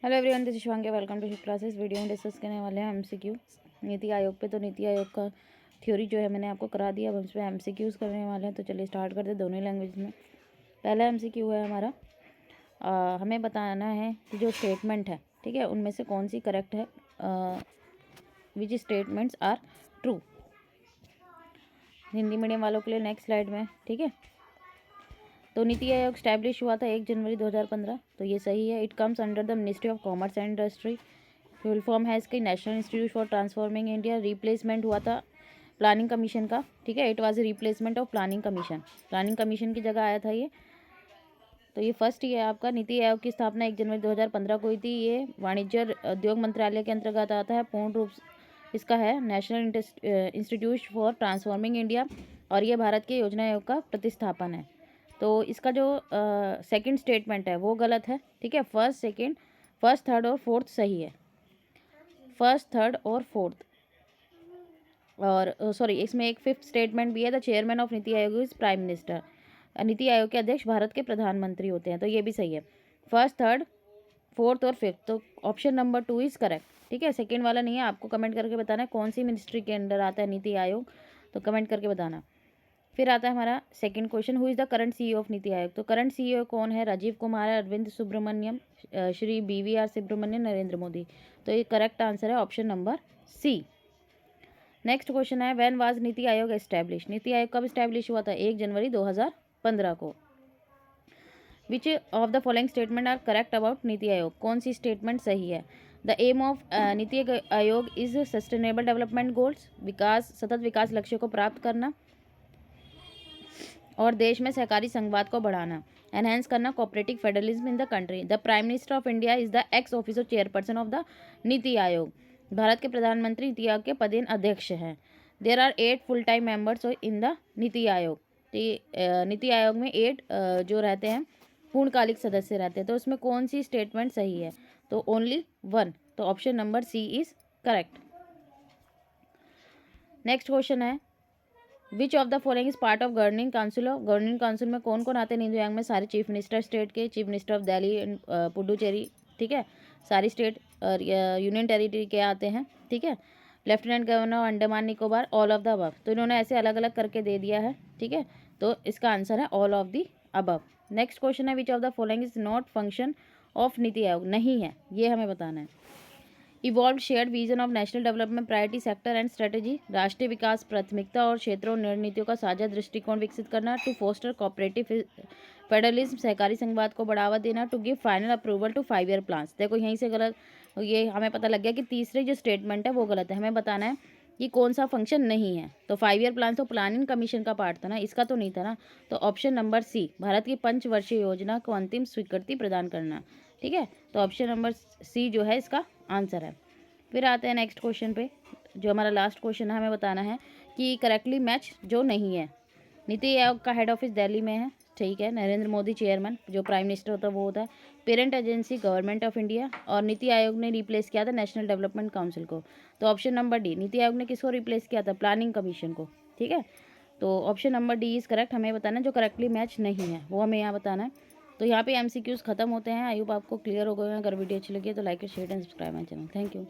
Hello everyone, this is Shivangi. Welcome to Shiv classes. Video में discuss करने वाले हैं एमसीक्यू नीति आयोग पे। तो नीति आयोग का थ्योरी जो है मैंने आपको करा दिया। अब हम इस पर एमसीक्यूज़ करने वाले हैं। तो चलिए स्टार्ट करते हैं दोनों लैंग्वेज में। पहला एमसीक्यू है हमारा, हमें बताना है कि जो स्टेटमेंट है, ठीक है, उनमें से कौन सी करेक्ट है, which statements are true. Hindi medium वालों के लिए नेक्स्ट स्लाइड में, ठीक है। तो नीति आयोग स्टैब्लिश हुआ था 1 जनवरी 2015, तो ये सही है। It comes under the ministry of commerce and industry. Full form है इसकी national institute for transforming India. Replacement हुआ था प्लानिंग कमीशन का, ठीक है। It was a replacement of planning commission. Planning commission की जगह आया था ये। तो ये फर्स्ट ही है आपका। नीति आयोग की स्थापना 1 जनवरी 2015 को हुई थी। ये वाणिज्य उद्योग मंत्रालय के अंतर्गत आता है। पूर्ण रूप इसका है national institute for transforming India, और ये भारत के योजना आयोग का प्रतिस्थापन है। तो इसका जो सेकंड स्टेटमेंट है वो गलत है, ठीक है। फर्स्ट, थर्ड और फोर्थ सही है। फर्स्ट, थर्ड और फोर्थ, और सॉरी, इसमें एक फिफ्थ स्टेटमेंट भी है। द चेयरमैन ऑफ नीति आयोग is prime minister. NITI Aayog के अध्यक्ष भारत के प्रधानमंत्री होते हैं। तो ये भी सही है। फर्स्ट, थर्ड, फोर्थ और फिफ्थ, तो ऑप्शन नंबर 2 इज करेक्ट, ठीक है। सेकेंड वाला नहीं है। आपको कमेंट करके बताना है कौन सी मिनिस्ट्री के अंडर आता है नीति आयोग, तो कमेंट करके बताना। फिर आता है हमारा second question, who is the current CEO of NITI आयोग। तो करंट सीईओ कौन है? राजीव कुमार है, अरविंद सुब्रमण्यम, श्री BVR सुब्रमण्यम, नरेंद्र मोदी। तो ये करेक्ट आंसर है option number C. Next question है, when was Niti Aayog establish. NITI Aayog कब एस्टैब्लिश हुआ था? 1 जनवरी 2015 को। Which of the following statement are correct about Niti Aayog. कौन सी स्टेटमेंट सही है? द एम ऑफ नीति आयोग इज सस्टेनेबल डेवलपमेंट गोल्स, सतत विकास लक्ष्य को प्राप्त करना और देश में सहकारी संघवाद को बढ़ाना, एनहेंस करना cooperative federalism in the country. The prime minister of India is the x officer chairperson of the Niti आयोग। भारत के प्रधानमंत्री नीति आयोग के पदेन अध्यक्ष हैं। There are 8 full time members in the Niti Aayog. नीति आयोग में 8 जो रहते हैं पूर्णकालिक सदस्य रहते हैं। तो उसमें कौन सी स्टेटमेंट सही है? तो ओनली 1, तो option number C is correct. Next question है, which of the following is part of governing council. Of governing council में कौन कौन आते हैं नीति आयोग में? सारे चीफ मिनिस्टर स्टेट के, chief minister of Delhi and Puducherry, ठीक है। सारी स्टेट और यूनियन टेरिटरी के आते हैं, ठीक है। Lieutenant governor of Andaman Nicobar, all of the above. तो इन्होंने ऐसे अलग अलग करके दे दिया है, ठीक है। तो इसका आंसर है all of the above. Next question है, which of the following is not function of NITI Aayog. नहीं है, ये हमें बताना है। Evolve shared vision of national development priority sector and strategy. राष्ट्रीय विकास प्राथमिकता और क्षेत्रों और रणनीतियों का साझा दृष्टिकोण विकसित करना। टू फोस्टर कोऑपरेटिव फेडरलिज्म, सहकारी संघवाद को बढ़ावा देना। To give final approval to 5 year plans. देखो यहीं से गलत, ये हमें पता लग गया कि तीसरी जो स्टेटमेंट है वो गलत है। हमें बताना है कि कौन सा फंक्शन नहीं है। तो 5 ईयर प्लान तो प्लानिंग कमीशन का पार्ट था ना, इसका तो नहीं था ना। तो ऑप्शन नंबर सी, भारत की पंचवर्षीय योजना को अंतिम स्वीकृति प्रदान करना, ठीक है। तो ऑप्शन नंबर सी जो है इसका आंसर है। फिर आते हैं नेक्स्ट क्वेश्चन पे, जो हमारा लास्ट क्वेश्चन है। हमें बताना है कि करेक्टली मैच जो नहीं है। नीति आयोग का हेड ऑफिस दिल्ली में है, ठीक है। नरेंद्र मोदी चेयरमैन, जो प्राइम मिनिस्टर होता है वो होता है। Parent agency government of India, और नीति आयोग ने रिप्लेस किया था नेशनल डेवलपमेंट काउंसिल को। तो option number D, NITI Aayog ने किसको रिप्लेस किया था? प्लानिंग कमीशन को, ठीक है। तो option number D is correct. हमें बताना है जो करेक्टली मैच नहीं है वो हमें यहाँ बताना है। तो यहाँ पे एमसीक्यूज़ खत्म होते हैं। आई होप आपको क्लियर हो गए। अगर वीडियो अच्छी लगी है तो like share and subscribe my channel. Thank you.